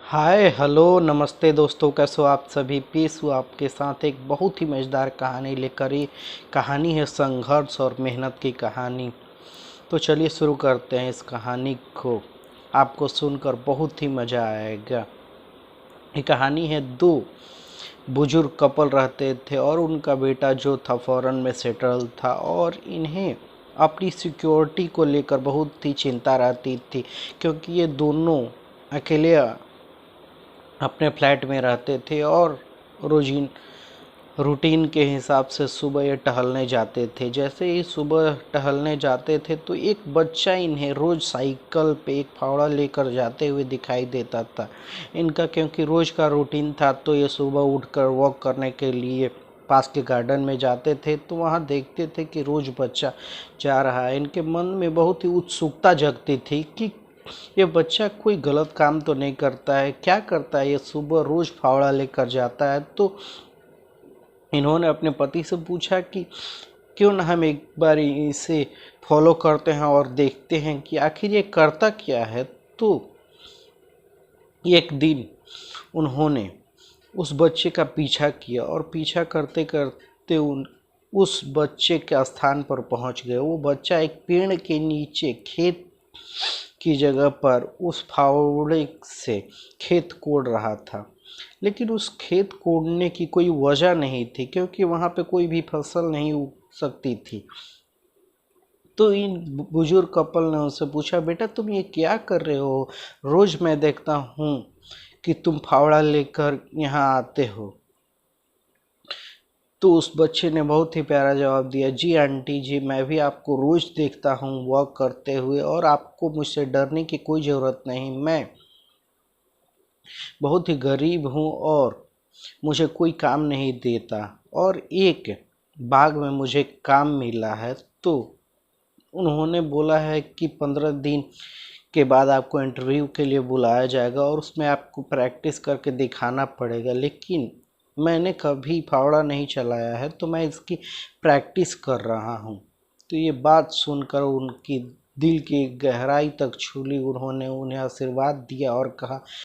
Hi hello नमस्ते दोस्तों, कैसे हो आप सभी। पेश हूँ आपके साथ एक बहुत ही मज़ेदार कहानी लेकर। ये कहानी है संघर्ष और मेहनत की कहानी। तो चलिए शुरू करते हैं इस कहानी को। आपको सुनकर बहुत ही मज़ा आएगा। ये कहानी है, दो बुजुर्ग कपल रहते थे और उनका बेटा जो था फॉरेन में सेटल था, और इन्हें अपनी सिक्योरिटी को लेकर बहुत ही चिंता रहती थी, क्योंकि ये दोनों अकेले अपने फ्लैट में रहते थे और रोजीन रूटीन के हिसाब से सुबह ये टहलने जाते थे। जैसे ही सुबह टहलने जाते थे तो एक बच्चा इन्हें रोज़ साइकिल पे एक फावड़ा लेकर जाते हुए दिखाई देता था। इनका क्योंकि रोज़ का रूटीन था, तो ये सुबह उठकर वॉक करने के लिए पास के गार्डन में जाते थे, तो वहाँ देखते थे कि रोज़ बच्चा जा रहा है। इनके मन में बहुत ही उत्सुकता जगती थी कि ये बच्चा कोई गलत काम तो नहीं करता है, क्या करता है ये सुबह रोज़ फावड़ा लेकर जाता है। तो इन्होंने अपने पति से पूछा कि क्यों ना हम एक बार इसे फॉलो करते हैं और देखते हैं कि आखिर ये करता क्या है। तो एक दिन उन्होंने उस बच्चे का पीछा किया और पीछा करते करते उस बच्चे के स्थान पर पहुंच गए। वो बच्चा एक पेड़ के नीचे खेत की जगह पर उस फावड़े से खेत कोड़ रहा था। लेकिन उस खेत कोड़ने की कोई वजह नहीं थी, क्योंकि वहाँ पे कोई भी फसल नहीं उग सकती थी। तो इन बुजुर्ग कपल ने उससे पूछा, बेटा तुम ये क्या कर रहे हो, रोज मैं देखता हूँ कि तुम फावड़ा लेकर यहाँ आते हो। तो उस बच्चे ने बहुत ही प्यारा जवाब दिया, जी आंटी जी, मैं भी आपको रोज देखता हूँ वॉक करते हुए, और आपको मुझसे डरने की कोई ज़रूरत नहीं। मैं बहुत ही गरीब हूँ और मुझे कोई काम नहीं देता, और एक बाग में मुझे काम मिला है। तो उन्होंने बोला है कि 15 दिन के बाद आपको इंटरव्यू के लिए बुलाया जाएगा और उसमें आपको प्रैक्टिस करके दिखाना पड़ेगा। लेकिन मैंने कभी फावड़ा नहीं चलाया है, तो मैं इसकी प्रैक्टिस कर रहा हूँ। तो ये बात सुनकर उनकी दिल की गहराई तक छू ली। उन्होंने उन्हें आशीर्वाद दिया और कहा,